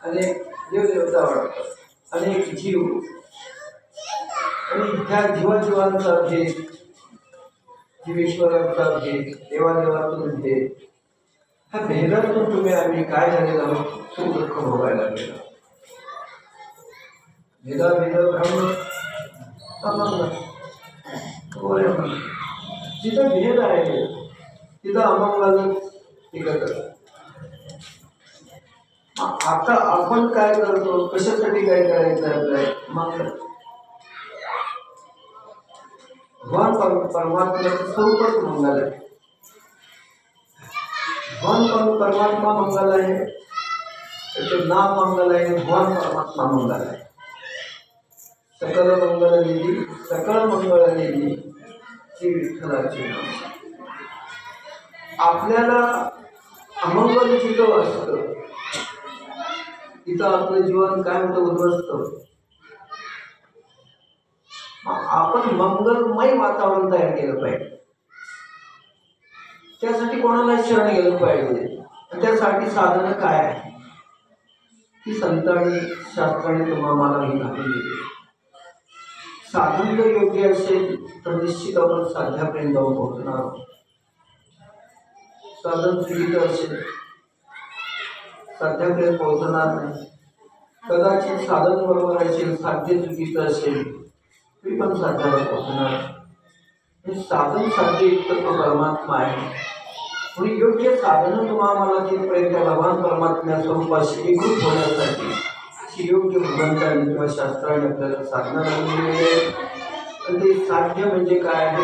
अनेक देवदेवता वाटतात, अनेक जीव आणि ह्या जीवाजीवांचा भेद, जीवेश्वरांचा भेद, देवादेवातून भेद, ह्या भेदातून तुम्ही आम्ही काय झालेलं आहोत, सुख दुःख भोगायला लागलेलं. भेदा भेद ब्रह्म अमंगल. जिथं भेद आहे तिथं अमंगलच टिकत असतं. आता आपण काय करतो, कशासाठी काय करायचं आपल्याला मंगल. भगवान परमात्म्याचं स्वरूपच मंगल आहे. भगवान परमात्मा मंगल आहे, त्याचं नाम मंगल आहे. भगवान परमात्मा मंगल आहे. सकल मंगल निधी, सकल मंगळ निधी श्री विठ्ठलाचे नाम. आपल्याला अमंगल जिथं असतं तिथं आपलं जीवन काय होतं, उद्ध्वस्त. आपण मंगलमय वातावरण तयार केलं पाहिजे. त्यासाठी कोणाला शरण गेलं पाहिजे. त्यासाठी साधन काय आहे, ही संतांनी शास्त्राने तुम्हाला ही घालून दिली. साधन जर योग्य असेल तर निश्चित आपण साध्यापर्यंत जाऊन पोहोचणार आहोत. साधन चुकीचं असेल साध्यापर्यंत पोहोचणार नाही. कदाचित साधन बरोबर असेल, साध्य चुकीचं असेल तरी पण साध्याला पोहोचणार. हे साधन साध्य युक्त तो परमात्मा आहे. म्हणून योग्य साधन तुम्हाला तिथपर्यंत भगवान परमात्म्या स्वरूपाशी एकरूप होण्यासाठी योग्य भगवंतांनी किंवा शास्त्राने आपल्याला साधना दिलेली आहे. आणि ते साध्य म्हणजे काय आहे,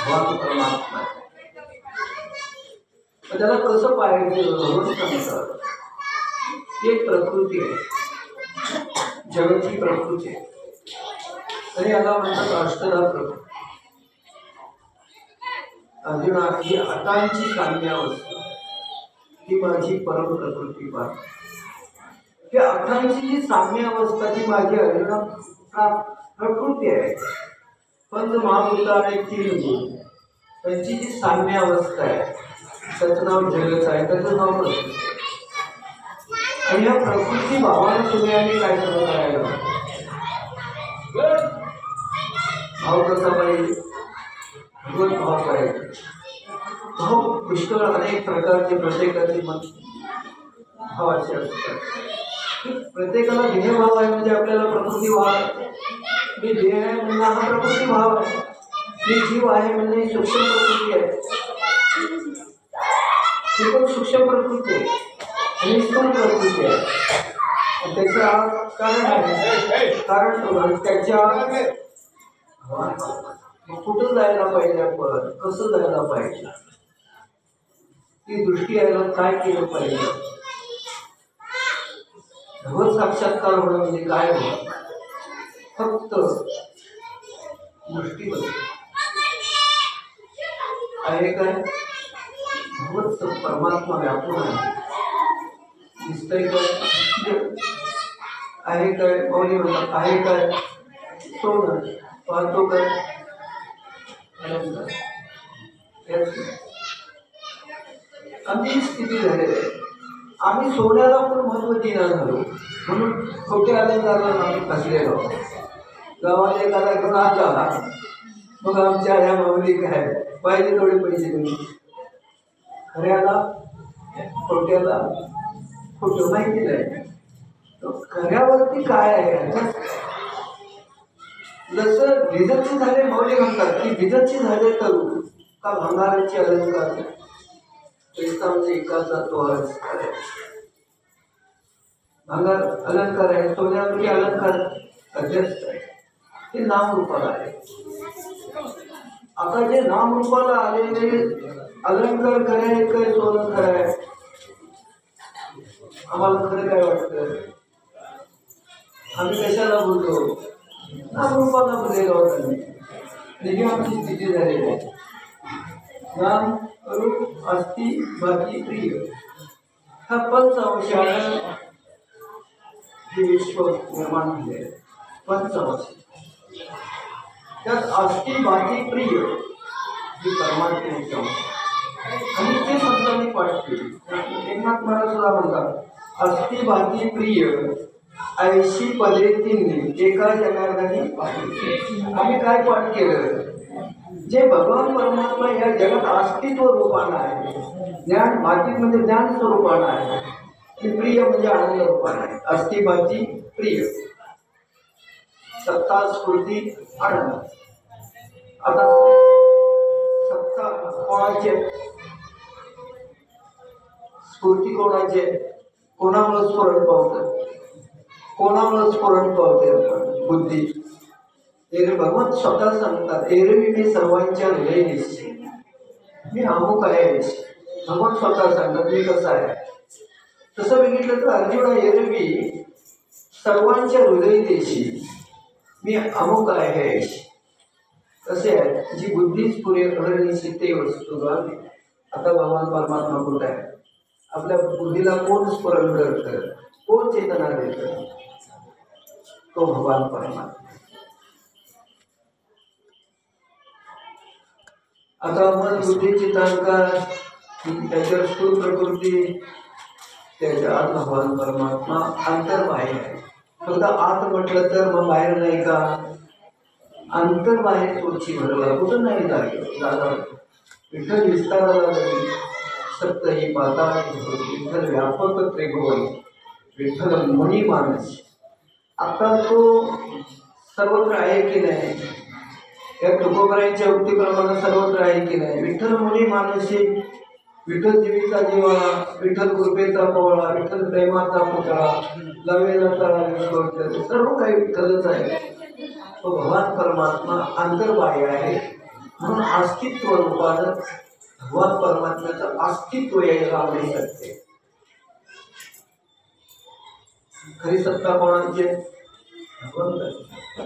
भगवान परमात्मा. त्याला कसं पाहायचं भगवंत सांगतात. एक प्रकृती आहे, जगाची प्रकृती आहे. तरी याला म्हणतात अष्टधा प्रकृती. अर्जुना ही आतांची साम्यावस्था, ही माझी परम प्रकृती पाह. ही आतांची जी साम्यावस्था ती माझी अर्जुना प्रकृती आहे. पंच महाभूत आणि 3 गुण त्यांची जी साम्यावस्था आहे त्याचं नाव जगच आहे, त्याचं नाव प्रकृती. आणि या प्रकृती भावाने तुम्ही आणि काय सगळं करायला भाव कसा पाहिजे, भगवत भाव पाहिजे. भाव पुष्कळ अनेक प्रकारचे प्रत्येकाचे भाव असे असतात. प्रत्येकाला देह भाव आहे म्हणजे आपल्याला प्रकृती भाव आहे. मी देह आहे म्हणजे हा प्रकृती भाव आहे. मी जीव आहे म्हणजे सूक्ष्म प्रकृती आहे. ही पण सूक्ष्म प्रकृती आहे आणि स्थूल प्रकृती आहे. त्याच्या कारण आहे, कारण त्याच्या कुठं जायला पाहिजे, आपण कसं जायला पाहिजे, ती दृष्टी यायला काय केलं पाहिजे. भगवत साक्षात्कार होणं म्हणजे काय होतं, फक्त दृष्टी आहे. काय भगवत परमात्मा व्यापून आहे, दिसतंय काय आहे, काय मौली म्हणतात आहे काय, सोडून पाहतो काय. आमची स्थिती झालेली आहे. आम्ही सोन्याला पण महत्व देणार झालो म्हणून खोटे अलंकाराला आम्ही फसलेलो. गावात एखादा घेऊन आला मग आमच्या ह्या माऊली काय पाहिजे तेवढे पैसे तुम्ही. खऱ्याला खोट्याला खोटं माहिती नाही. खऱ्यावरती काय आहे, जसं भिजतची झाले माऊली म्हणतात की भिजतची झाले करू का भंगाराची अलंकार पैसा म्हणजे एकाचा तो अलंकार आहे. भंगार अलंकार आहे, सोन्यावरती अलंकार अध्यस्त आहे. ते नामरूपाला आहे. आता जे नामरूपाला आलेले अलंकार खरे काय सोनं खरं आहे. आम्हाला खरं काय वाटतं, आम्ही कशाला बोलतो, नामरूपाला बोललेलो आहोत. ही आमची स्थिती झालेली आहे. नाम रूप अस्ति बाकी प्रिय हा पंचअंशाने हे विश्व निर्माण झाले. पंचअंश त्यात अस्ति बाकी प्रिय ही परमात्म्याची अंश आणि ते संतांनी पाठ केली. एकनाथ महाराज सुद्धा म्हणतात अस्ति भाती प्रिय ऐशी पदे तिन्ही एका जनार्दनी पाहिली. आम्ही काय पाठ केलं? जे भगवान परमात्मा या जगात अस्तित्व रूपानं आहे, ज्ञान भाती म्हणजे ज्ञान स्वरूपानं आहे, आणि प्रिय म्हणजे आनंद रूपानं आहे. अस्ति भाती प्रिय, सत्ता स्फूर्ती आनंद. आता सत्ता कोणाचे, स्फूर्ती कोणाचे, कोणामुळे स्फुरण पावतं, कोणामुळे स्फुरण पावते आपण? बुद्धी. एरवी भगवान स्वतः सांगतात, एरवी मी सर्वांच्या हृदय निश्चित, मी अमुक आहे. भगवान स्वतः सांगतात मी कसं आहे. तसं बघितलं तर अर्जुना एरवी सर्वांच्या हृदय देशी मी अमुक आहे. कसे आहे? जी बुद्धी स्फुरण निश्चित ते वस्तू. आता भगवान परमात्मा कुठं आहे? आपल्या बुद्धीला कोण स्फुरण करतं, कोण चेतना देतं? तो भगवान परमात्मा. आता मन बुद्धी चित्तांकार त्याच्या स्थूल प्रकृती, त्याच्या आत भगवान परमात्मा अंतर्बाह्य आहे. फक्त आत म्हटलं तर मग बाहेर नाही का? अंतर्बाह्य तोची भरला कुठं नाही दादा. विठ्ठल विस्ताराला जाईल सत्य ही पाता, विठ्ठल व्यापक त्रिभुवन, विठ्ठल मुनी मानस. आता तो सर्वत्र आहे की नाही? या तुकोबरायांच्या उक्तीप्रमाणे सर्वत्र आहे की नाही? विठ्ठल मुनी मानसी, विठ्ठल जीवीचा जिव्हाळा, विठ्ठल कृपेचा पोळा, विठ्ठल प्रेमाचा पुतळा, लवेला तळा, सर्व काही विठ्ठलच आहे. तो भगवान परमात्मा अंतर्बाह्य आहे. म्हणून अस्तित्व रूपानं भगवान परमात्म्याचं अस्तित्व यायला नाही शकते. खरी सत्ता कोणाची? भगवंत.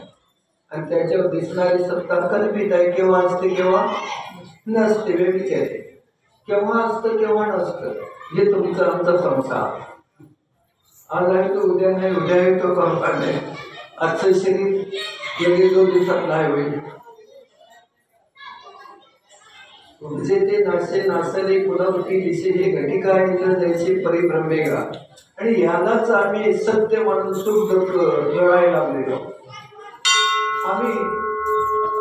आणि त्याच्यावर दिसणारी सत्ता कल्पित आहे. केव्हा असते केव्हा नसते. वेगळी आहे. केव्हा असतं केव्हा नसतं हे तुमचा आमचा संसार. आज आहे तो उद्या नाही, उद्या आहे तो परवा नाही. आजचं शरीर लगेच 2 दिवसात नाही होईल. तुमचे ते नाशे नासले पुनवती दिसे हे घटिका जैसे परिभ्रमेगा. आणि यालाच आम्ही सत्य म्हणून सुख जळायला लागलेलो. आम्ही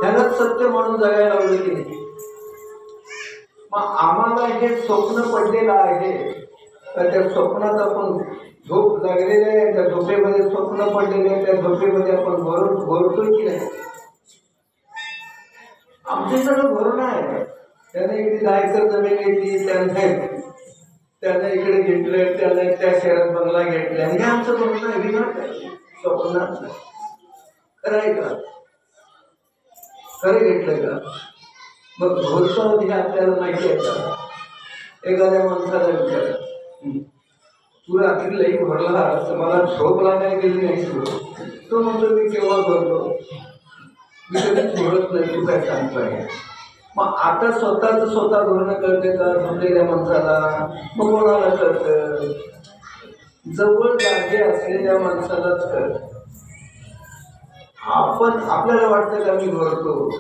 ह्यालाच सत्य म्हणून जगायला लागलो की नाही? मग आम्हाला हे स्वप्न पडलेलं आहे, तर त्या स्वप्नात आपण झोप लागलेली आहे, त्या झोपेमध्ये स्वप्न पडलेले आहे, त्या झोपेमध्ये आपण घोरतोय की नाही? आमचे सगळं घोरण आहे. त्याने इकडे 10 एकर जमीन घेतली, त्याने इकडे घेतलं, त्याने त्या शहरात बंगला घेतला, हे आमचं घोरण आहे. विनाट आहे स्वप्नात. खरं आहे का? खरं घेतलं का? मग घोरतो हे आपल्याला माहिती आहे का? एखाद्या माणसाला विचारा, तू रात्री लई घोरला, मला झोप लागायला गेली नाही सुरू. तो म्हणतो मी केव्हा घोरलो? मी कधीच घोरत नाही. तू काय सांगतोय? मग आता स्वतः घोरणं कळते का झोपलेल्या माणसाला? मग कोणाला कळतं? जवळ जागे असलेल्या माणसालाच कळतं. आपण आपल्याला वाटतं का मी घोरतो?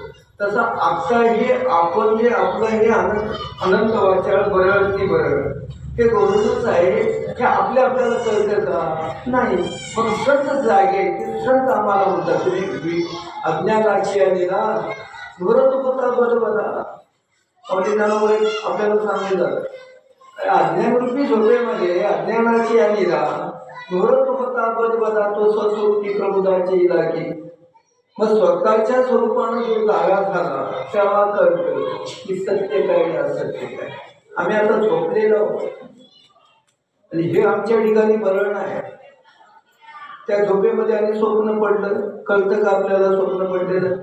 तसं आता हे आपण जे आपलं हे अनंत वाचाळ बरं ती बरं हे घोरणच आहे. हे आपल्याला कळतं का? नाही. मग संत जागे ते संत आम्हाला म्हणतात तुम्ही अज्ञानाची आणि घोरत होता बरोबर. अवलिनामुळे आपल्याला सांगितलं अज्ञानरूपी झोपेमध्ये अज्ञानाची आणि घोरत होता बदबदा तो स्वस्वरूपी प्रबुदाची इलाकी. मग स्वतःच्या स्वरूपानं जो जागा झाला तेव्हा कळतं की सत्य काय आणि असत्य काय. आम्ही आता झोपलेलो आणि हे आमच्या ठिकाणी मरण आहे. त्या झोपेमध्ये आणि स्वप्न पडलं, कळतं का आपल्याला स्वप्न पडलेलं?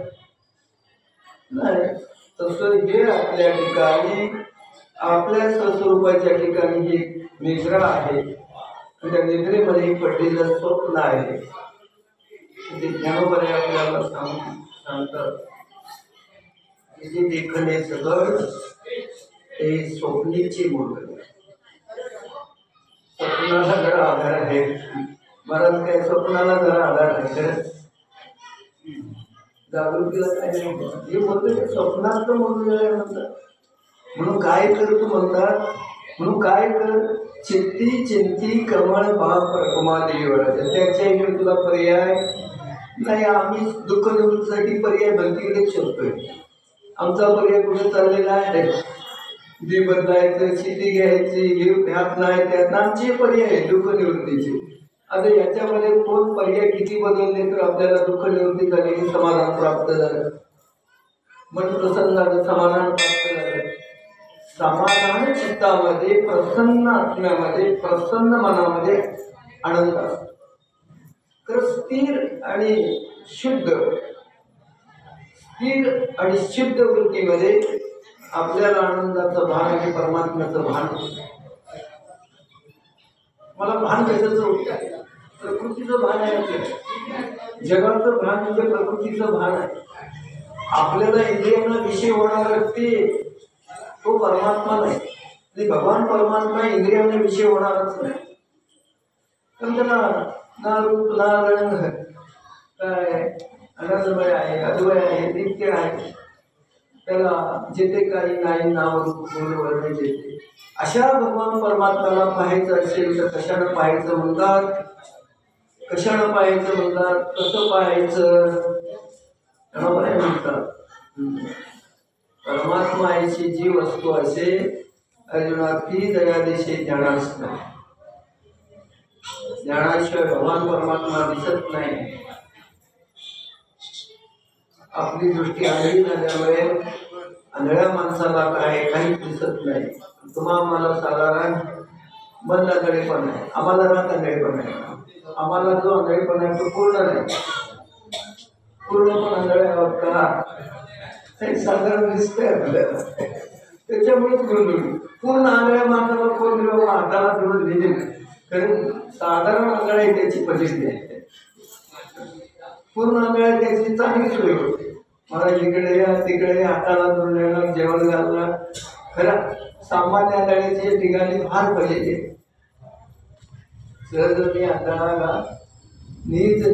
नाही. तसं हे आपल्या ठिकाणी आपल्या स्वस्वरूपाच्या ठिकाणी ही निद्रा आहे. त्या निद्रेमध्ये पडलेलं स्वप्न आहे. ते ज्ञानोबरे आपल्याला सांगतात जे देखणे सगळं ते स्वप्नीची मूर्त. स्वप्नाला जरा आधार आहे. महाराज काय स्वप्नाला जरा आधार आहे. जागृतीला काय नाही. हे बोलतो स्वप्नात तर म्हणून म्हणतात. म्हणून काय कर तू म्हणतात. म्हणून काय कर चित्ती चिंती कमळ बाप रकुमा देवीवर. त्याच्या इकडे तुला पर्याय नाही. आम्ही दुःख निवृत्तीसाठी पर्याय भक्तीकडेच शोधतोय. आमचा पर्याय कुठे चाललेला आहे? बुद्धी बदलायचं, शेती घ्यायची, ह्यात नाही त्यात आमचे पर्याय दुःख निवृत्तीचे. आता याच्यामध्ये कोण पर्याय किती बदलले तर आपल्याला दुःख निवृत्ती झाली, समाधान प्राप्त झालं, मन प्रसन्न झालं, समाधान प्राप्त झालं. समाधान चित्तामध्ये, प्रसन्न आत्म्यामध्ये, प्रसन्न मनामध्ये आनंद असतो. तर स्थिर आणि शुद्ध वृत्तीमध्ये आपल्याला आनंदाचं भान आणि परमात्म्याचं भान. मला भान कशाचं होतं? प्रकृतीचं भान आहे. आपल्याला जगाचं भान म्हणजे प्रकृतीचं भान आहे. आपल्याला इंद्रियांना विषय होणार ते तो परमात्मा नाही. आणि भगवान परमात्मा इंद्रियांना विषय होणारच नाही. पण त्याला ना रूप ना रंग काय आनंदमय आहे, अद्वय आहे, नित्य आहे. त्याला जेथे काही नाही नाव रूप वर्ण जेथे. अशा भगवान परमात्म्याला पाहायचं असेल तर कशानं पाहायचं म्हणतात? कशानं पाहायचं म्हणतात? कसं पाहायचं? बरोबर आहे म्हणतात. परमात्मा ऐशी जी वस्तू असे अर्जुना ती दयादेशे ज्ञानास नाही. ज्ञानाशिवाय भगवान परमात्मा दिसत नाही. आपली दृष्टी आंधळी झाल्यामुळे आंधळ्या माणसाला काही दिसत नाही. तुम्हा मला साधारण बंद आंधळेपण आहे, आम्हाला राहत आंधळेपण आहे. आम्हाला जो आंधळेपण आहे तो पूर्ण नाही. पूर्णपण आंधळे आहोत का? साधारण दिसतंय आपल्याला. त्याच्यामुळेच गोंधळ. पूर्ण आंधळ्या माणसाला कोण हाताला धरून दिले नाही. कारण साधारण आंधळ आहे त्याची फजिती आहे. पूर्ण आंधळ त्याची चांगली सोय होते. मला इकडे या तिकडे हाताला धरून येणार, जेवण घालणार. खरं सामान्य आंधळ्याच्या ठिकाणी फार फजिती आहे. जर मी आंधळाला नीच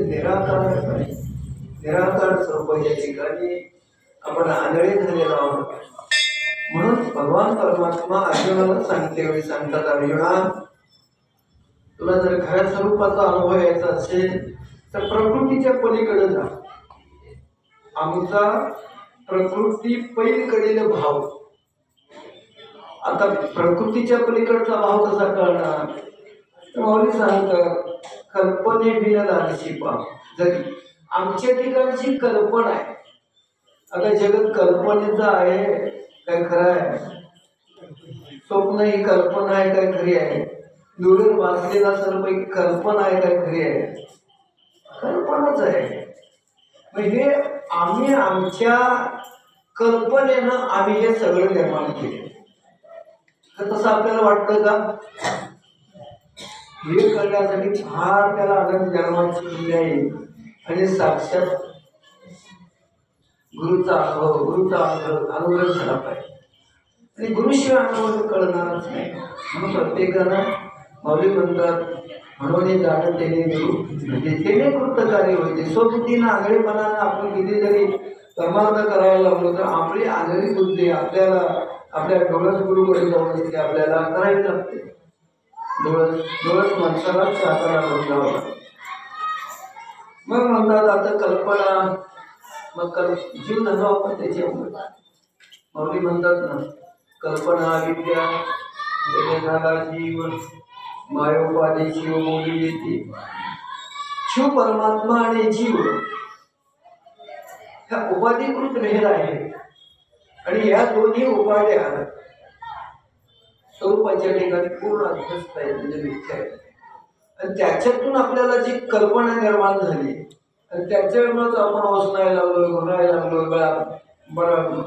निराकार स्वरूपाच्या ठिकाणी आपण आंधळे झालेलो आहोत. म्हणून भगवान परमात्मा अर्जुनाला सांगते, सांगतात अर्जुना तुला जर खऱ्या स्वरूपाचा अनुभव यायचा असेल तर प्रकृतीच्या पलीकडे जा. आमचा प्रकृती पलीकडील भाव. आता प्रकृतीच्या पलीकडचा भाव कसा कळणार? तर माऊली सांगतात कल्पने बिन दानशी पाव. जरी आमच्या ठिकाणची कल्पना आहे. आता जगत कल्पनेचं आहे काय खरं आहे? स्वप्न ही कल्पना आहे काय खरी आहे? दूर वाचलेला सर्व एक कल्पना आहे काय खरी आहे? कल्पनाच आहे. म्हणजे आम्ही आमच्या कल्पनेनं आम्ही हे सगळं निर्माण केले. तर तसं आपल्याला वाटतं का? हे करण्यासाठी फार त्याला आनंद जन्माची केली आहे. आणि साक्षात गुरुचा अनुग्रह झाला पाहिजे. आणि गुरुशिवाय अनुभव कळणारच नाही. म्हणून प्रत्येकानं माऊली म्हणतात म्हणून जाणं त्याने गुरु म्हणजे त्याने कृत कार्य होते. स्वबुद्धीनं आंधळेपणानं आपण किती जरी परमार्थ करायला लागलो तर आपली आंधळी बुद्धी आपल्याला आपल्या डोळस गुरुकडे जाऊन येते. आपल्याला करावी लागते. डोळस माणसाला साकारा जावं लागतं. मग म्हणतात आता कल्पना मग जीव धर्म आपण त्याच्यामुळे माऊली म्हणतात ना कल्पना विद्या झाला जीव मायोपाधी शिव मोडी येते. शिव परमात्मा आणि जीव ह्या उपाधिकृत भेद आहे. आणि या दोन्ही उपाध्या स्वरूपाच्या ठिकाणी पूर्ण अध्यस्त आहे म्हणजे मिथ्या आहे. आणि त्याच्यातून आपल्याला जी कल्पना निर्माण झाली आणि त्याच्यामुळेच आपण वसनायला लागलो, घोरायला लागलो,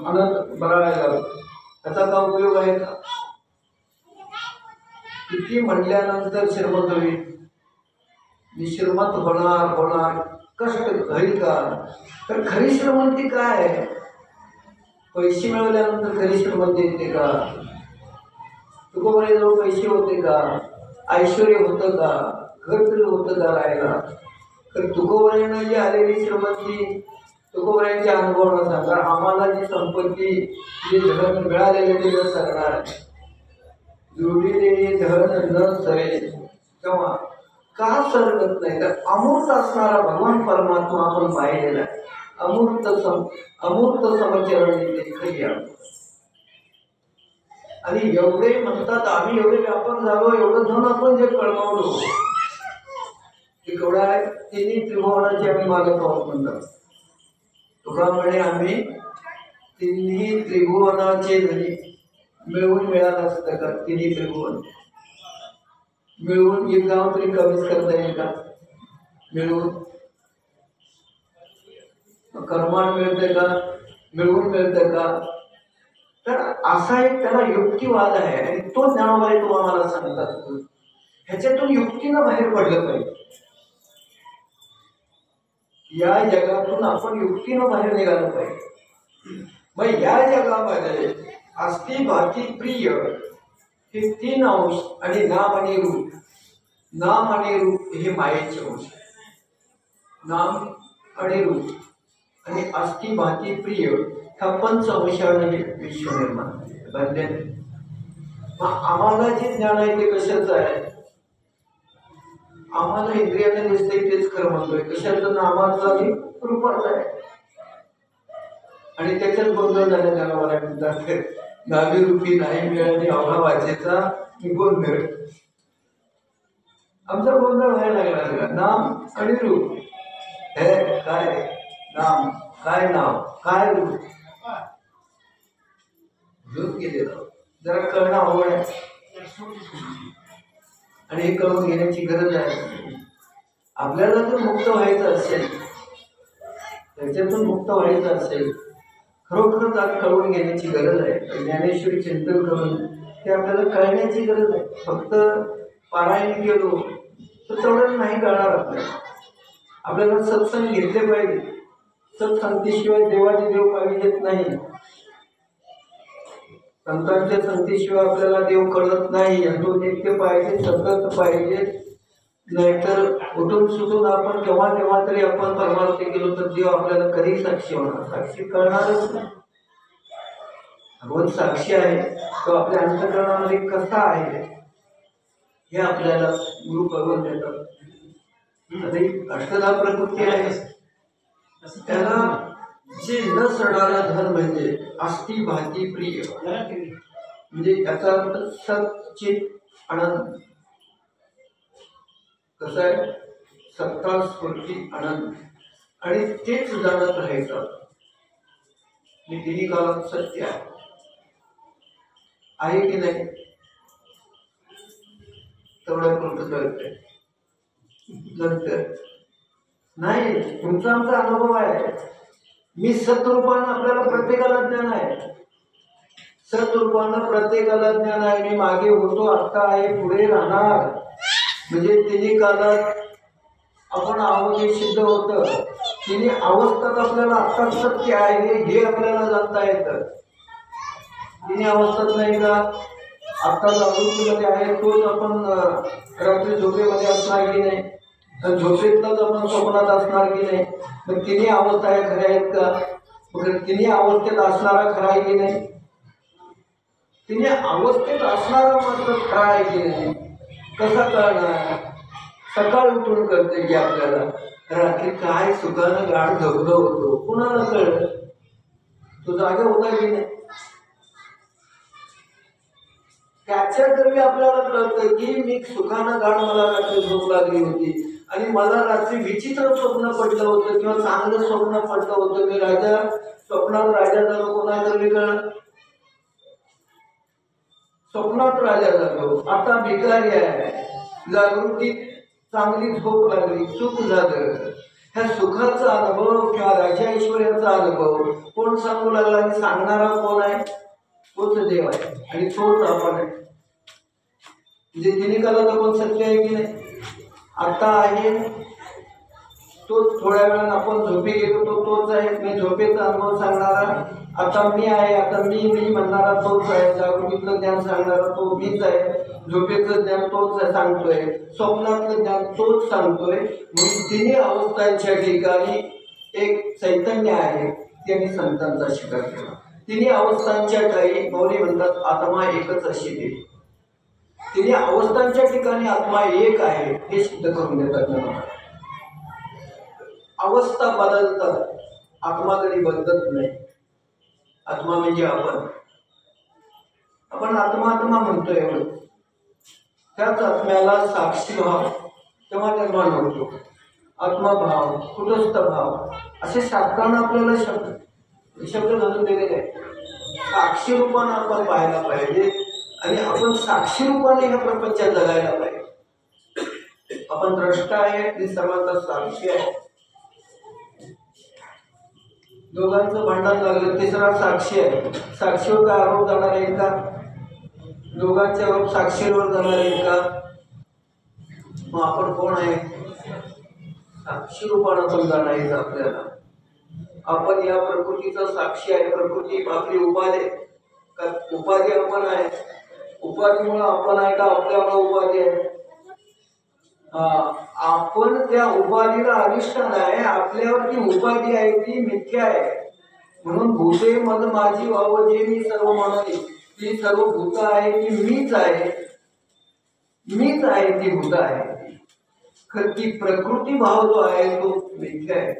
आनंद बरायला लागलो. त्याचा का उपयोग आहे का? किती म्हणल्यानंतर श्रीमंत होईल, मी श्रीमंत होणार कष्ट होईल का? तर खरी श्रीमंती काय आहे? पैसे मिळवल्यानंतर खरी श्रीमंती येते का? तुकोबराजवळ पैसे होते का? ऐश्वर्य होतं का? घर तरी होतं का राहायला? तर तुकोबरायांना जी आलेली श्रीमंती तुकोबरायांच्या अनुभवानं सांगा. आम्हाला जी संपत्ती जे जगात मिळालेले ते सांगणार जोडीले धन न सरे, तेव्हा का सरकत नाही तर अमूर्त असणारा भगवान परमात्मा आपण पाहिलेला आहे. अमूर्त समचरण देखील. आणि एवढे म्हणतात आम्ही एवढे व्यापक झालो, एवढं धन आपण जे कळवलो ते केवढं आहे. तिन्ही त्रिभुवनाचे आम्ही मालक आहोत म्हणतात. तुका म्हणे आम्ही तिन्ही त्रिभुवनाचे धनी. मिळून मिळालं असतं का तिन्ही त्रिभुवन मिळून एक गाव तरी कमीच करता येईल का? मिळून कर्माण मिळते का? मिळून मिळते का? तर असा एक त्याला युक्तिवाद आहे आणि तो ज्ञानोबाई तुम्हाला सांगतात. ह्याच्यातून युक्तीनं बाहेर पडलं पाहिजे. या जगातून आपण युक्तीनं बाहेर निघालं पाहिजे. मग या जगामध्ये अस्ति भाती प्रिय हे 3 अंश आणि नाम आणि रूप. नाम आणि रूप हे मायेचे अंश. नाम आणि रूप आणि अस्ति भाती प्रिय ह्या 5 अंशाने हे विश्व निर्माण बनले. मग आम्हाला जे ज्ञान आहे ते कशाचं आहे? आम्हाला इंद्रियाने दिसते तेच खरं म्हणतोय. कशाचं? नामाचं आणि रूपाचं आहे. आणि त्याच्यात गोंधळ झाला. त्याला मला म्हणतात नाभी रूपी नाही मिळाली अवघा वाचेचा गोंधळ. आमचा गोंधळ व्हायला लागला. नाम आणि रूप हे काय? नाम काय? नाव काय? रूप झोप गेलेलं जरा कळणं आवड आहे आणि हे कळून घेण्याची गरज आहे. आपल्याला जर मुक्त व्हायचं असेल, त्याच्यातून मुक्त व्हायचं असेल, खरोखरच आज कळून घेण्याची गरज आहे. ज्ञानेश्वरी चिंतन करून ते आपल्याला कळण्याची गरज आहे. फक्त पारायण केलो तर तेवढं नाही कळणार. आपल्याला सत्संग घेतले पाहिजे. सत्संगतीशिवाय देवाचे देव पाहिजेत नाही. संतांच्या संगतीशिवाय आपल्याला देव कळत नाही. आणि तो नित्य पाहिजे, सतत पाहिजे. नाहीतर उठून सुटून आपण केव्हा केव्हा तरी आपण परमार्थी केलो तर देव आपल्याला कधी साक्षी होणार? साक्षी करणारच नाही. भगवंत साक्षी आहे. तो आपल्या अंतःकरणामध्ये कसा आहे हे आपल्याला गुरु कळवून देतात. अष्टधा प्रकृती आहे. त्याला जे न सडणारा धन म्हणजे अस्ति भाती प्रिय, म्हणजे याचा अर्थ सच्चित आनंद. कसं आहे? सत्ता स्फूर्ती आनंद आणि तेच जाणत राहायचं. मी तिन्ही काळात सत्य आहे की नाही तेवढं कोणतं कळतंय. नंतर नाही. तुमचा आमचा अनुभव आहे. मी सत्रूपानं आपल्याला प्रत्येकाला ज्ञान आहे. सत्रूपानं प्रत्येकाला ज्ञान आहे. मी मागे होतो, आता आहे, पुढे राहणार. म्हणजे तिन्ही काळात आपण आहोत हे सिद्ध होतं. तिन्ही अवस्थात आपल्याला आत्ता सत्य आहे हे आपल्याला जाणता येतं. तिन्ही अवस्थात नाही का? आत्ता जागृतीमध्ये आहे तोच आपण रात्री झोपेमध्ये असणार की नाही? झोपेतलाच आपण स्वप्नात असणार की नाही? मग तिन्ही अवस्था आहे खऱ्या आहेत का? मग तिन्ही अवस्थेत असणारा खरा आहे की नाही? तिन्ही अवस्थेत असणारा मात्र खरा आहे की नाही? कसा कळणार? सकाळ उठून कळते की आपल्याला रात्री काय सुखानं गाढ झोपलो होतो. कुणाला कळलं? तो जागा होता की नाही? त्याच्या करवी आपल्याला कळतं की मी सुखानं गाढ मला रात्री झोप लागली होती आणि मला रात्री विचित्र स्वप्न पडलं होतं किंवा चांगलं स्वप्न पडलं होतं. मी राजा स्वप्नात राजा झालो. कोणाला कळलं? स्वप्नात राजा झालो, आता भिकारी आहे. जागृतीत चांगली झोप लागली, सुख झालं. ह्या सुखाचा अनुभव किंवा राजा ऐश्वर्याचा अनुभव कोण सांगू लागला? आणि सांगणारा कोण आहे? तोच देव आहे आणि तोच आपण आहे. म्हणजे तिन्ही काळात कोण सत्य आहे की नाही? आता आहे तोच. थोड्या वेळानं आपण झोपी गेलो तो तोच आहे. मी झोपेचा अनुभव सांगणारा आता मी आहे. आता मी म्हणणारा तोच आहे. जागृतीतलं ज्ञान सांगणारा तो मीच आहे. झोपेचं ज्ञान तोच सांगतोय. स्वप्नातलं ज्ञान तोच सांगतोय. म्हणून तिन्ही अवस्थांच्या ठिकाणी एक चैतन्य आहे. त्यांनी संतांचा स्वीकार केला. तिन्ही अवस्थांच्या ठाई मौली म्हणतात आत्मा एकच अशी देव. तिने अवस्थांच्या ठिकाणी आत्मा एक आहे हे सिद्ध करून देतात मला. अवस्था बदलतात, आत्मा कधी बदलत नाही. आत्मा म्हणजे आपण आत्मा आत्मा म्हणतोय एवढं. त्याच आत्म्याला साक्षी भाव तेव्हा निर्माण होतो. आत्मभाव, कुटस्थ भाव असे शास्त्रांना आपल्याला शब्द घालून दिलेले आहेत. साक्षी रूपाने आपण पाहायला पाहिजे आणि आपण साक्षी रूपाने ह्या प्रपंचात जगायला पाहिजे. आपण द्रष्टा आहे, ती सर्वांचा साक्षी आहे. दोघांचं भांडण लागलं, तिसरा साक्षी आहे. साक्षीवर काय आरोप जाणार आहे का? दोघांचे आरोप साक्षीवर जाणार आहे का? मग आपण कोण आहे? साक्षी रूपानं पण जाणायचं आपल्याला. आपण या प्रकृतीचा साक्षी आहे. प्रकृती आपली उपाधी, उपाधी आपण आहे. उपाधीमुळे आपण आहे का आपल्याला उपाधी आहे? आपण त्या उपाधीला अधिष्ठान आहे. आपल्यावर ती उपाधी आहे ती मिथ्या आहे. म्हणून भूते मद माझी व्हावं जे मी सर्व म्हणाली, ती सर्व भूत आहे ती मीच आहे. मीच आहे ती भूत आहे. खर ती प्रकृती भाव जो आहे तो मिथ्या आहे.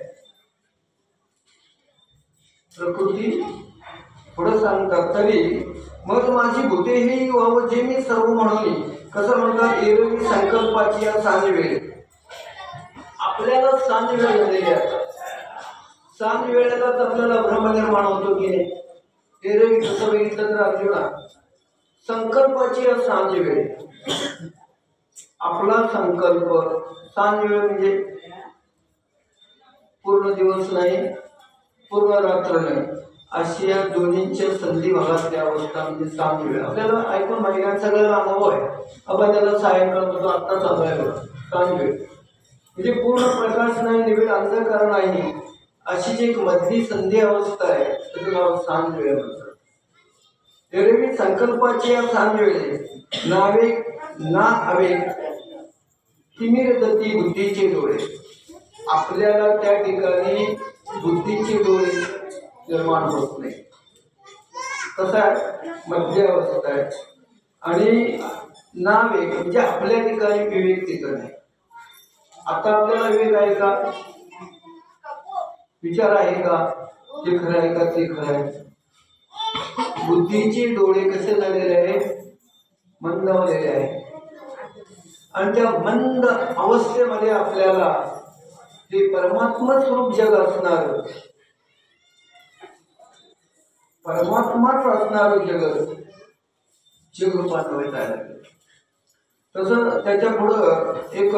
प्रकृती पुढे सांगतात तरी मग माझी भूते ही व्हावं जे मी सर्व म्हणून. कसं म्हणतात? एरवी संकल्पाची या सांज वेळ. आपल्याला सांज वेळ झालेली आहे. सांज वेळेलाच आपल्याला भ्रम निर्माण होतो की नाही? एरवी कसं बघितलं तर अर्जुना, संकल्पाची या सांज वेळ. आपला संकल्प सांज वेळ म्हणजे पूर्ण दिवस नाही, पूर्ण रात्र नाही, अशी या दोन्हींच्या संधी भागातली अवस्था म्हणजे सांज वेळ. आपल्याला ऐकून माहिती सगळ्याला अनुभव आहे. आपण त्याला सायंकाळ म्हणतो, आत्ता चालू आहे सांज वेळ. म्हणजे पूर्ण प्रकाश नाही, निबिड अंधकार नाही, अशी जी एक मधली संधी अवस्था आहे त्याचं नाव सांज वेळ म्हणतात. एरवी संकल्पाची या सांज वेळे नावे ना हवे तिमिर गती बुद्धीचे डोळे. आपल्याला त्या ठिकाणी बुद्धीचे डोळे निर्माण होत नाही. कसं आहे? मध्य अवस्था आहे. आणि नावे म्हणजे आपल्या ठिकाणी विवेक तिथं नाही. आता आपल्याला विवेक आहे का? विचार आहे का? ते खरं आहे का? ते खरं आहे. बुद्धीचे डोळे कसे झालेले आहेत? मंदावलेले आहे. आणि त्या मंद अवस्थेमध्ये आपल्याला ते परमात्मा स्वरूप जग असणार, परमात्माच असणार जग रूपात जायला. तसं त्याच्या पुढं एक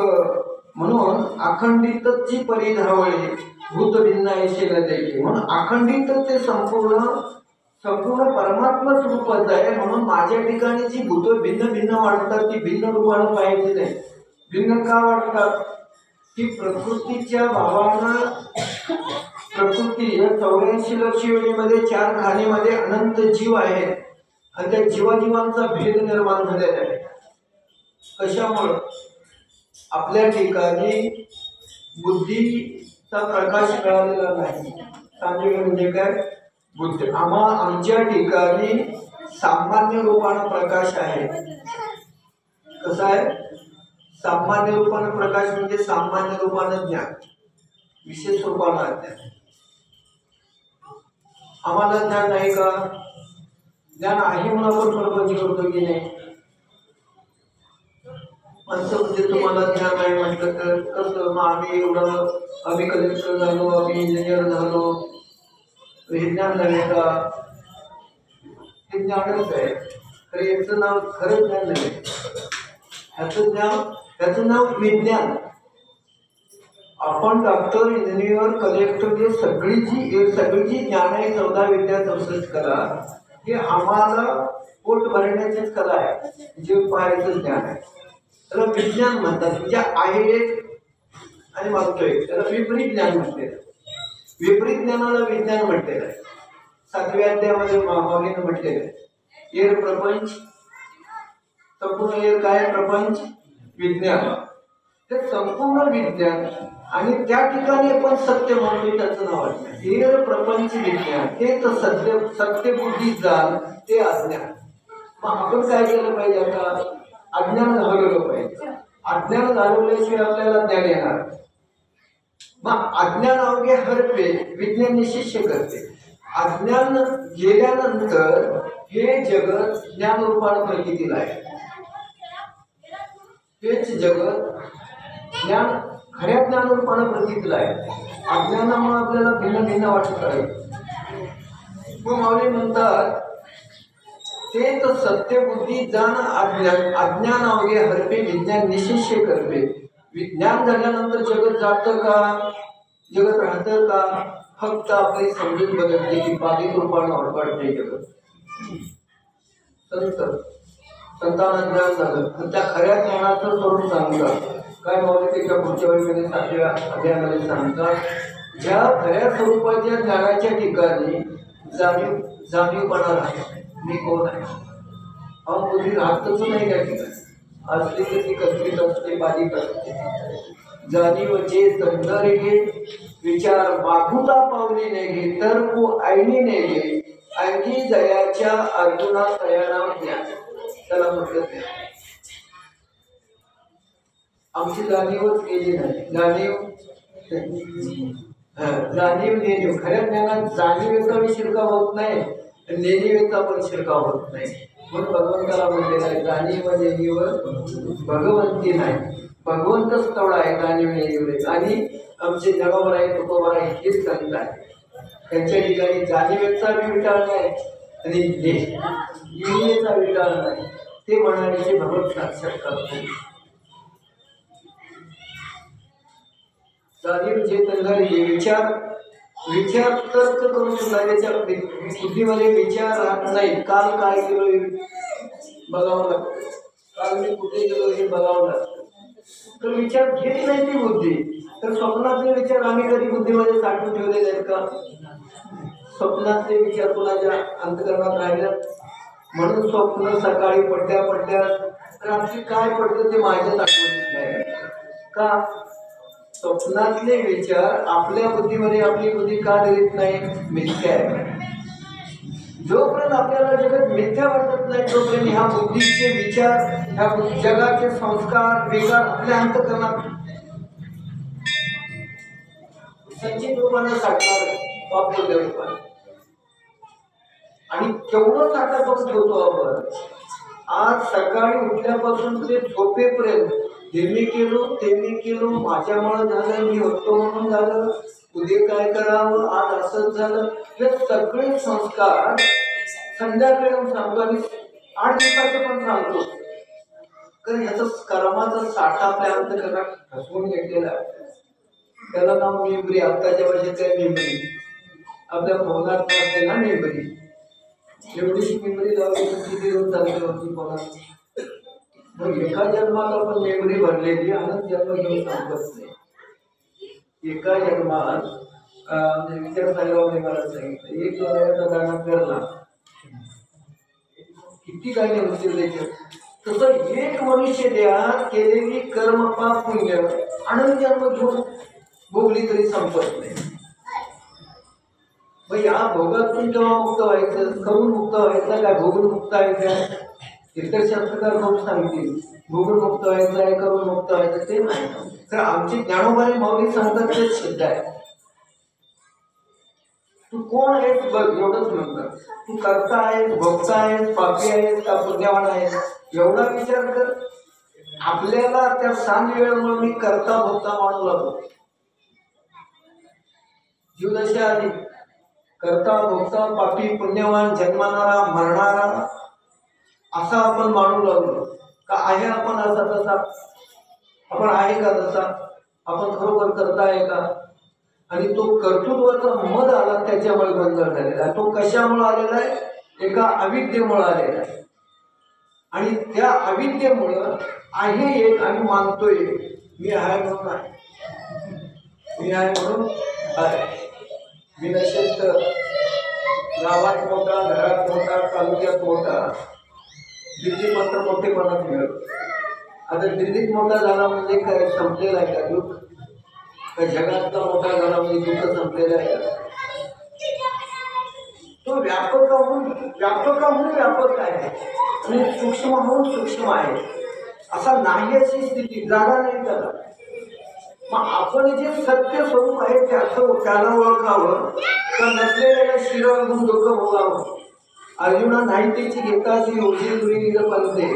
म्हणून अखंडितची परिधावळे भूत भिन्न ऐशी न देखील. म्हणून अखंडित ते संपूर्ण परमात्मा स्वरूपात आहे. म्हणून माझ्या ठिकाणी जी भूत भिन्न भिन्न वाटतात ती भिन्न रूपानं पाहायची नाही. भिन्न का वाटतात? की प्रकृतीच्या भावानं प्रकृती या 84 लक्ष योनीमध्ये 4 खाणीमध्ये अनंत जीव आहेत आणि त्या जीवाजीवांचा भेद निर्माण झालेला आहे. कशामुळं? आपल्या ठिकाणी बुद्धीचा प्रकाश मिळालेला नाही. सांगितलं म्हणजे काय? बुद्धी आमच्या ठिकाणी सामान्य रूपानं प्रकाश आहे. कसा आहे? सामान्य रूपानं प्रकाश म्हणजे सामान्य रूपानं ज्ञान, विशेष रूपानं अज्ञान. आम्हाला ज्ञान नाही का? ज्ञान आहे म्हणून आपण प्रपंच करतो की नाही? माणसं म्हणजे तुम्हाला ज्ञान आहे म्हटलं तर कसं? मग आम्ही कलेक्टर झालो, आम्ही इंजिनियर झालो, हे ज्ञान नाही का? हे ज्ञानच आहे. तर याचं नाव खरं ज्ञान नाही. ह्याचं नाव विज्ञान. आपण डॉक्टर, इंजिनियर, कलेक्टर हे सगळी जी ज्ञान आहे 14 विद्या 64 कला, हे आम्हाला पोट भरण्याचीच कला आहे, जीव पाहायचं ज्ञान आहे. त्याला विज्ञान म्हणतात. म्हणजे आहे एक आणि मागतोय त्याला विपरीत ज्ञान म्हणते. विपरीत ज्ञानाला विज्ञान म्हटलेलं आहे. 7व्या अध्यायामध्ये मागीनं म्हटलेलं आहे एर प्रपंच. संपूर्ण एर काय? प्रपंच विज्ञान. ते संपूर्ण विज्ञान आणि त्या ठिकाणी आपण सत्य म्हणतोय त्याचं नाव अज्ञान. एर प्रपंच विज्ञान ते तर सत्य बुद्धी जाण ते अज्ञान. मग आपण काय केलं पाहिजे? आता अज्ञान घालवलं पाहिजे. अज्ञान घालवल्याशिवाय आपल्याला ज्ञान येणार. मग अज्ञान अवघे हरपे विज्ञान शिष्य करते. अज्ञान गेल्यानंतर हे जगत ज्ञान रूपाने प्रतीला आहे. हेच जगत ज्ञान खऱ्या ज्ञान रूपाने प्रतीला आहे. अज्ञानामुळे आपल्याला भिन्न भिन्न वाटत आहे. मग माऊली म्हणतात ते तर सत्यबुद्धी जाण अज्ञान अवघे हरपे विज्ञान निशिष्य करते. विज्ञान झाल्यानंतर जगत जातं का? जगत राहतं का? फक्त आपली समजूत बदलते की बाधित रूपाने वाढते जगत. संतांना ज्ञान झालं त्या खऱ्या ज्ञानाचं स्वरूप सांगतात. काय मावली त्याच्या पुढच्या वेळी 7व्या अध्यायामध्ये सांगतात, ज्या खऱ्या स्वरूपाच्या ज्ञानाच्या ठिकाणी जाणीवपणा राहतो. मी कोण आहे हा बुद्धी राहतच नाही त्या ठिकाणी. असली तर ती कल्पित असते, बाधित असते. जाणीव जे तंदरे घे विचार मागुता पावली नेगे तर को ऐनी नेगे अंगी जयाच्या अर्जुना तयानाम ज्ञान. त्याला म्हटलं ते आमची जाणीवच केली नाही. जाणीव नेणीव खऱ्या ज्ञानात जाणीवेचा शिरकाव होत नाही, नेणीवेचा पण शिरकाव होत नाही. म्हणून भगवंताला म्हटलेलं आहे जाणीव नेणीवर भगवंती नाही. भगवंतच तेवढा आहे जाणीव नेणीव. आणि आमचे जगावर आहे तुकोबर आहे हेच संत आहे. त्यांच्या ठिकाणी जाणीवेचा विटाळ नाही आणि नेणीवेचा विटाळ नाही. ते म्हणाले भगवत साक्षात्कार होईल. जाणीव जे तंदरी विचार तर्क करून त्याच्या बुद्धीमध्ये विचार राहत नाही. काल काय केलं बघावं लागतं, काल मी कुठे गेलो हे बघावं लागतं. तर विचार घेत नाही ती बुद्धी. तर स्वप्नातले विचार आम्ही कधी बुद्धीमध्ये साठवून ठेवलेले आहेत का? स्वप्नातले विचार कुणाच्या अंतःकरणात राहिल्या. म्हणून स्वप्न सकाळी पडल्या रात्री काय पडतं ते माझ्याच आठवणीत नाही का? स्वप्नातले विचार आपल्या बुद्धीमध्ये आपली बुद्धी का देत नाही? मिथ्या आहे. जोपर्यंत आपल्याला जगत मिथ्या वाटत नाही तोपर्यंत ह्या बुद्धीचे विचार, ह्या जगाचे संस्कार विकार आपल्या अंतःकरणात संचित रूपाने साठणार वापरल्या रूपाने. आणि केवढं साठा करून ठेवतो आपण. आज सकाळी उठल्यापासून ते झोपेपर्यंत हे मी केलो माझ्यामुळे झालं, मी होतो म्हणून झालं, उद्या काय करावं, आज असंच झालं. हे सगळे संस्कार संध्याकाळी सांगतो आणि 8 दिवसाचे पण सांगतो. कारण ह्याचा कर्माचा साठा आपल्या अंतःकरणात फसवून घेतलेला आहे. त्याला नाव मेमरी. आत्ताच्या भाषेत आहे मेमरी. आपल्या फोनात असते ना मेमरी. एवढीशी मेमरी लावली किती दिवस चालते होती कोणाला. मग एका जन्मात आपण मेमरी भरलेली अनंत जन्म घेऊन संपत नाही. एका जन्मात विचार साहेबांनी मला सांगितलं 1 डोळ्याचा दाणा करला किती गाणे होतील त्याच्यात. तसं एक मनुष्य देहात केलेली कर्म पाप पुण्य अनंत जन्म घेऊन भोगली तरी संपत नाही. मग या भोगातून जेव्हा मुक्त व्हायचं, करून मुक्त व्हायचं काय भोगून मुक्त व्हायचं? इतर शास्त्रकार खूप सांगतील भोगून मुक्त व्हायचं आहे, करून मुक्त व्हायचं. ते नाही. तर आमची ज्ञानोबाई माऊली सांगतात तेच सिद्ध आहे. तू कोण आहेस बघ एवढंच म्हणतात. तू करता आहेस, भोगता आहेस, पापी आहेस का पुण्यवान आहेस एवढा विचार कर. आपल्याला त्या सांग वेळेमुळे मी करता भोगता मानू लागलो. जीवदशा आली करता भोगता पापी पुण्यवान जन्मणारा मरणारा असा आपण मानू लागलो का? आहे आपण असा तसा? आपण आहे का तसा? आपण खरोखर करता आहे का? आणि तो कर्तृत्वाचा मद आला त्याच्यामुळे बंद झालेला. तो कशामुळे आलेला आहे? एका अविद्येमुळे आलेला आहे. आणि त्या अविद्येमुळं आहे एक आणि मानतोय मी आहे म्हणून आहे, मी आहे म्हणून आहे. मी नशेत गावात मोठा, घरात मोठा, तालुक्यात मोठा, दिल्ली मात्र मोठेपणात मिळत. आता दिल्लीत मोठा झाला म्हणजे काय संपलेला आहे का दुःख? का जगातला मोठा झाला म्हणजे दुःख संपलेलं आहे का? तो व्यापक व्यापक आहे आणि सूक्ष्म सूक्ष्म आहे. असा नाही अशी स्थिती, जागा नाही त्याला. मग आपण जे सत्य स्वरूप आहे त्याला ओळखावं तर नसलेल्या शिरवून दुःख भोगावं. अर्जुना नाही त्याची घेताची ओझी दुरी पंथे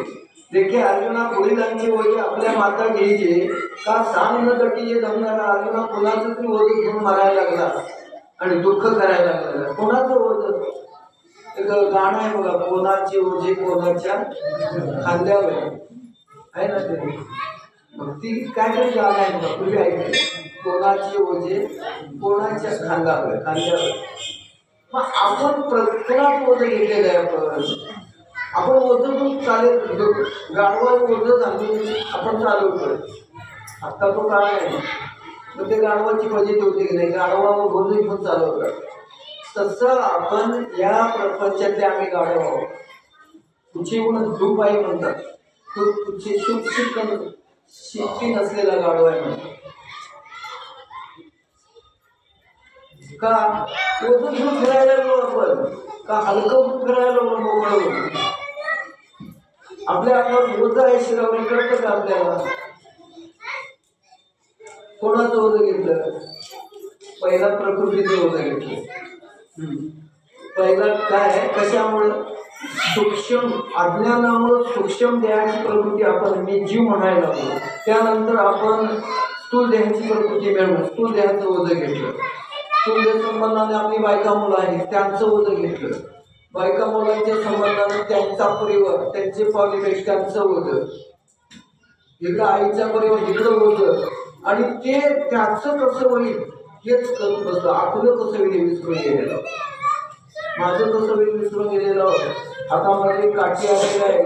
देखील अर्जुना वडिलांचे ओझे आपल्या माता घ्यायचे का सांग न तटीचे जमणारा अर्जुना कोणाचं तरी ओझ घेऊन मारायला लागला आणि दुःख करायला लागला. कोणाचं ओझ? एक गाणं आहे बघा, कोणाचे ओझे कोणाच्या खांद्यावर आहे ना ते. मग ती काय तरी गाणं आहे बघा, तुम्ही ऐकले, कोणाचे ओझे कोणाच्या खांद्यावर. मग आपण प्रत्येकात ओझ घेतलेलं आहे. आपण ओझं चालेल, गाडवावर ओझं घालून आपण चालवतोय. आता तो काळ आहे, मग ते गाडवाची फजिती होती की नाही, गाडवावर ओझं घेऊन चालवतात. तसं आपण या प्रपंचातले आम्ही गाडव आहोत. तुझी म्हणून धूप आहे म्हणतात, तो तुझे शिट्टी नसलेला गाडव आहे म्हणतात. का ओझं घेऊन फिरायला लागलो आपण, का हलकं होऊन फिरायला लागलो मोकळं. आपल्या अंगावर ओझं आहे शिरावर, कळतं का आपल्याला? कोणाचं ओझं घेतलं? पहिला प्रकृतीचं ओझं घेतलं. पहिला काय, कशामुळं? सूक्ष्म अज्ञानामुळे सूक्ष्म देहाची प्रकृती आपण मी जीव म्हणायला लागलो. त्यानंतर आपण स्थूल देहाची प्रकृती मिळवलं, स्थूल देहाचं ओझं घेतलं. स्थूल देह संबंधाने आपली बायका मुलं आहेत त्यांचं ओझं घेतलं. बायका मुलांच्या संबंधाने त्यांचा परिवार, त्यांचे पॉलिटिक्स, त्यांचं ओझं. इकडं आईचा परिवार, इकडं ओझं. आणि ते त्याचं कसं होईल हेच करत बसतं. आपलं कसं होईल विसरून गेलेलं, माझं कसं होईल विसरून गेलेलं. हातामध्ये काठी आलेलं आहे,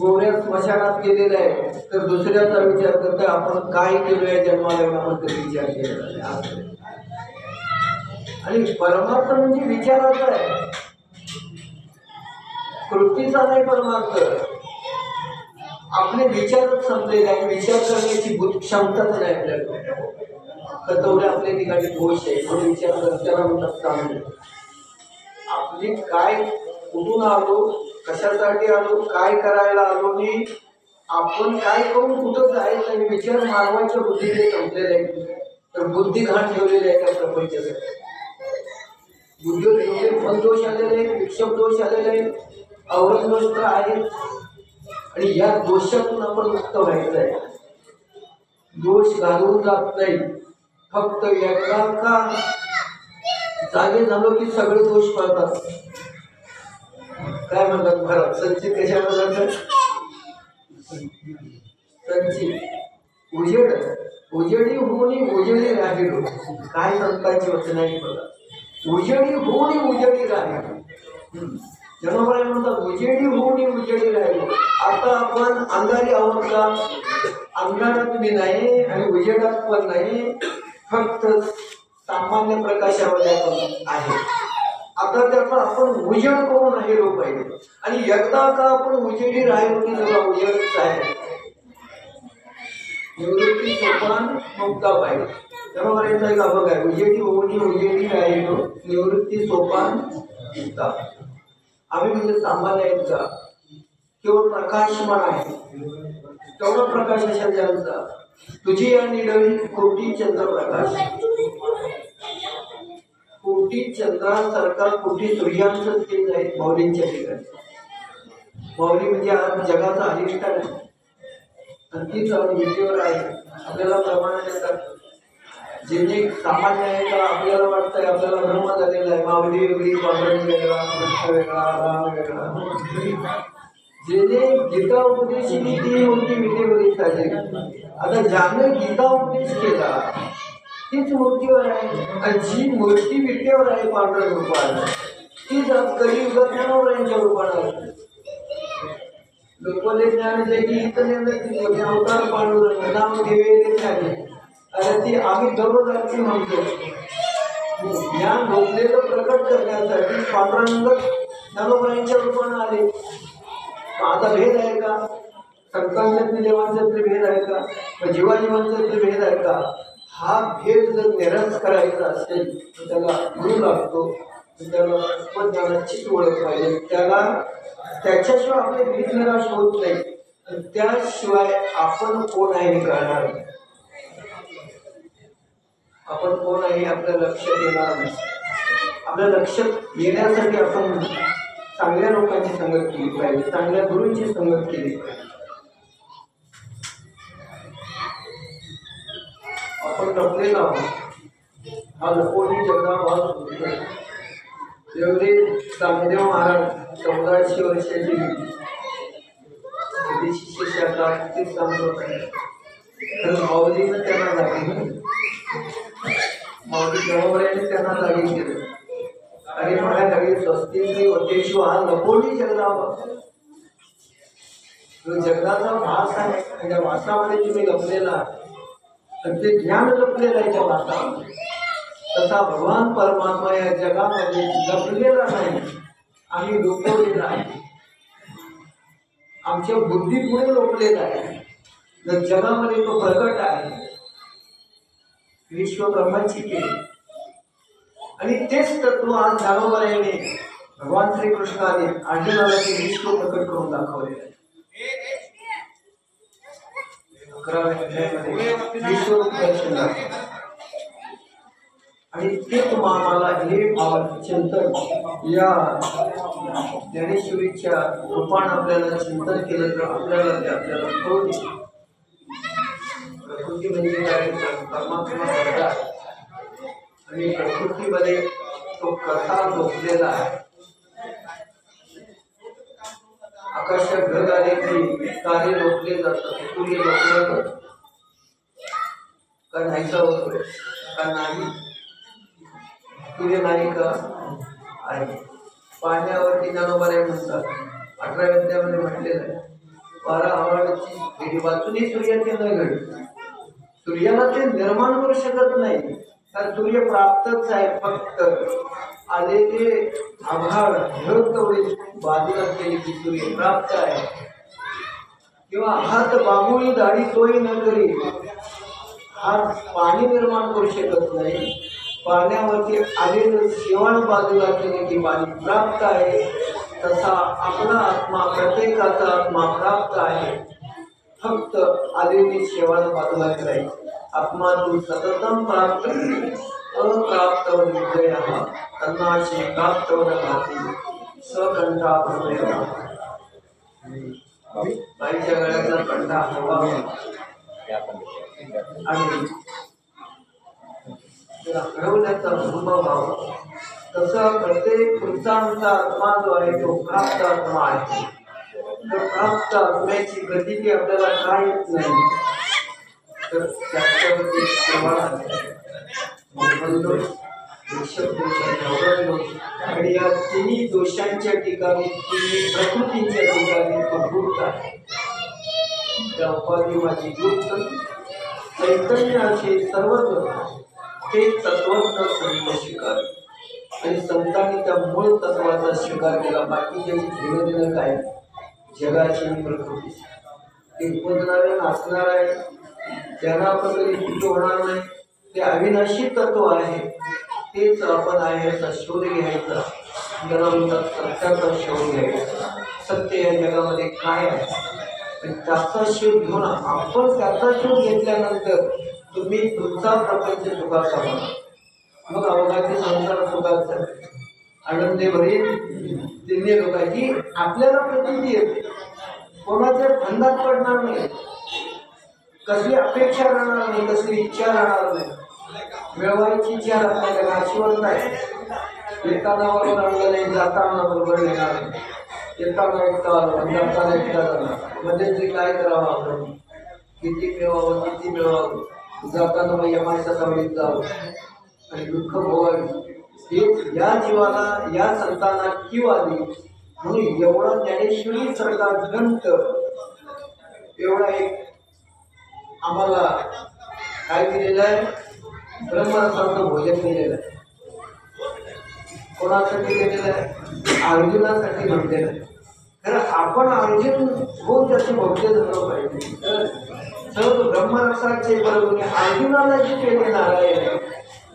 गोऱ्या स्मशानात गेलेलं आहे, तर दुसऱ्याचा विचार करता आपण काय केलोय जन्माला येऊन आपण कधी विचार केलेला आहे. आणि परमार्थ म्हणजे विचाराचा आहे, कृतीचा नाही परमार्थ. आपले विचारच संपलेले आहे, विचार करण्याची क्षमताच नाही आपल्याला. तेवढे आपल्या ठिकाणी दोष आहे, थोडे विचार करताना म्हणतात आपली काय, कुठून आलो, कशासाठी आलो, काय करायला आलो, मी आपण काय करून कुठं जायचं आणि विचार मानवाच्या बुद्धीने संपलेले आहे. तर बुद्धी घाण ठेवलेली आहे त्या प्रपंचासाठी. बुद्धी फल दोष आलेले, विक्षेप दोष आलेले, अवरण दोष तर आहे. आणि या दोषातून आपण मुक्त व्हायचं आहे. दोष घालवून जात नाही, फक्त एकदा का जागे झालो की सगळे दोष पडतात. काय म्हणतात भारत संचित कशाला जातात? संचित उजेड, उजेडी होऊन उजेडी राहिलो. काय संतांची वचन आहे बघा, उजेडी होऊन उजेडी राहिलो. जनाबाई म्हणतात उजेडी होऊन उजेडी राहिलो. आता आपण अंधारी आहोत का? अंधारात मी नाही आणि उजेडात पण नाही, फक्त सामान्य प्रकाशामध्ये आपण आहे. आता त्याचा आपण उजेड करून राहिलो पाहिजे. आणि एकदा का आपण उजेडी राहिलो की त्याला उजेडच आहे. निवृत्ती सोपान मुक्ता पाहिजे. जनाबाईंचा एक अभंग आहे, उजेडी होऊन उजेडी राहिलो, निवृत्ती सोपान मुक्ता. आम्ही म्हणजे सामान्य आहेत का? केवळ प्रकाशमान आहे, तेवढा प्रकाश अशा तुझी या निडळी कोटी चंद्र प्रकाश. कोटी चंद्रासारखा कोटी सूर्यांचं तेज आहे माऊलींच्या ठिकाणी. माऊली म्हणजे आज जगाचा अधिष्ठान आहे आणि तीच विजेवर आहे. आपल्याला प्रमाण देतात जे जे सामान्य आहे का आपल्याला वाटतंय आपल्याला ब्रह्म झालेला आहे. माऊली वेगळी, पांडुरंग वेगळा, कृष्ण वेगळा, राम वेगळा. जे जे गीता उपदेशी ती मूर्ती विटेवरी साजरी. आता ज्याने गीता उपदेश केला तीच मूर्तीवर आहे, आणि जी मूर्ती विटेवर आहे पांडुरंग रूपाने तीच कलियुगात ज्ञानोबरांच्या रूपाने. लोकले ज्ञान जगी इथं अवतार पांडुरंग नाम घेवेले झाले. अरे ती आम्ही दररोज आरती म्हणतो. ज्ञान भोगलेलं प्रकट करण्यासाठी पांडुरंग ज्ञानोबरांच्या रूपाने आले. आता भेद आहे का? संतांच्यातले देवांच्यातले भेद आहे का? जीवाजीवांच्यातले भेद आहे का? हा भेद जर निरस करायचा असेल तर त्याला गुरु लागतो, त्याला तत्वज्ञानाचीच ओळख पाहिजे. त्याला त्याच्याशिवाय आपले भेद निराश होत नाही. त्याशिवाय आपण कोण आहे हे कळणार नाही. आपण कोण आहे आपलं लक्षात येणार नाही. आपल्या लक्षात येण्यासाठी आपण चांगल्या लोकांची संगत केली पाहिजे, चांगल्या गुरूंची संगत केली पाहिजे. आपण लपलेलो आहोत. हा लपोनी जगदाभास एवढे चांगदेव महाराज 1400 वर्षाची शिष्य किती सांगतो. तर माऊलीनं त्यांना जागी माऊली जवळने त्यांना जागी केलं आणि मला काही स्वस्ती होतेशु हा लपोनी जगदाभास. जो जगदाचा भास आहे त्या भासामध्ये तुम्ही लपलेला तर ते ज्ञान लपलेलं आहे त्या भासामध्ये. तसा भगवान परमात्मा या जगामध्ये लपलेला नाही, आम्ही लपवलेला आहे. आमच्या बुद्धीमुळे लपलेला आहे. जर जगामध्ये तो प्रकट आहे. विश्व ब्रह्माची केली आणि तेच तत्व आज ज्ञानोबाने भगवान श्रीकृष्णाने अर्जुनाला ते विश्व प्रकट करून दाखवले. 11व्या अध्यायामध्ये विश्व दर्शन आणि तेच आम्हाला हे चिंतन या ज्ञानेश्वरीच्या रूपाने आपल्याला चिंतन केलं तर आपल्याला ते आपल्याला कळते. प्रकृती म्हणजे काय, परमात्मा करतात आणि प्रकृतीमध्ये तो कसा झोपलेला आहे. आकाशात ढग आले की तारे रोखले जातात, सूर्य रोखले जातात का नाहीसा होतोय का नाही. सूर्य नाही का आहे. पाण्यावरती ज्ञानोबाने म्हणतात 18व्या अध्यायामध्ये म्हटलेलं आहे 12 आवाजाची वाचूनही सूर्याचे न घडली. सूर्याला ते निर्माण करू शकत नाही कारण सूर्य प्राप्तच आहे. फक्त आलेले आभाळ ढग तेवढे बाजूला केले की सूर्य प्राप्त आहे. किंवा हात बाबुळी दाढी तोही न करी हात पाणी निर्माण करू शकत नाही. पाण्यावरती आलेलं शेवाळ बाजूला केले की पाणी प्राप्त आहे. तसा आपला आत्मा प्रत्येकाचा आत्मा प्राप्त आहे. फक्त आलेली शेवाळ बाजूला करायची. आत्मा तू सततम प्राप्त अप्राप्त विजय अन्नाची प्राप्त भाती स्वकंठा बाईच्या गळ्यातला कंठा हवा आणि घडवण्याचा अनुभव व्हावा. तसं प्रत्येक पुरुषांचा आत्मा जो आहे तो प्राप्त आत्मा आहे. तर प्राप्त आत्म्याची गती आपल्याला काय येत नाही तर त्याच्यावरती आणि या तिन्ही दोषांच्या ठिकाणी तिन्ही प्रकृतीच्या ठिकाणी तो गुप्त आहे. त्या उपाधी माझी गुप्त चैतन्य असे सर्वत्र ते तत्वज्ञ संत स्वीकार आणि संतांनी त्या मूळ तत्वाचा स्वीकार केला. बाकी ज्याची घेणं देणं काय जगाची प्रकृती ते उपजणारे नाचणार आहे. ज्यांना आपण कधी दुःख होणार नाही ते अविनाशी तत्व आहे. तेच आपण आहे याचा शोध घ्यायचा. ज्याला म्हणतात सत्याचा शोध घ्यायचा. सत्य या जगामध्ये काय आहे त्याचा शोध घेऊन आपण त्याचा शोध घेतल्यानंतर तुम्ही तुमचा प्रपंच सुखाचा होणार. मग अवघाती संसार सुखाचा आनंदे भरील तिन्ही लोकांची आपल्याला प्रतीती येते. कोणाच्या फंदात पडणार नाही. कसली अपेक्षा राहणार नाही, कसली इच्छा राहणार नाही. मिळवायची इच्छा राहणार नाशिवंत आहे. येताना बरोबर आणलं नाही, जाताना बरोबर येणार नाही. येताना एकटा आलं, जाताना एकटा जाणार. म्हणजे ते काय करावं आपण, किती मिळवावं किती मिळवावं, जाताना मग यमाच्या सावळीत जावं आणि दुःख भोगावी. हेच या जीवाला या संतांना किंवा आली म्हणून एवढा ज्ञानेश्वरी सारखा ग्रंथ एवढा एक आम्हाला काय दिलेलं आहे ब्रह्मरसाचं भोजन दिलेलं आहे. कोणासाठी दिलेलं आहे अर्जुनासाठी म्हटलेलं आहे. तर आपण अर्जुन होऊन त्याचं भोजन झालं पाहिजे. तर सर्व ब्रह्मरसाचे बरोबर अर्जुनाला जे केले नारायण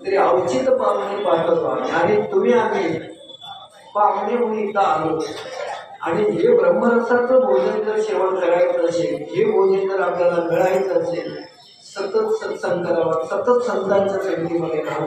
तरी औचित पाहुणे पाठवतो आणि तुम्ही आम्ही पाहुणे म्हणून इथं आलो आणि हे ब्रह्मरसाचं भोजन जर सेवन करायचं असेल, हे भोजन जर आपल्याला मिळायचं असेल, सतत सत्संग करावा, सतत संतांच्या संगतीमध्ये राहावं.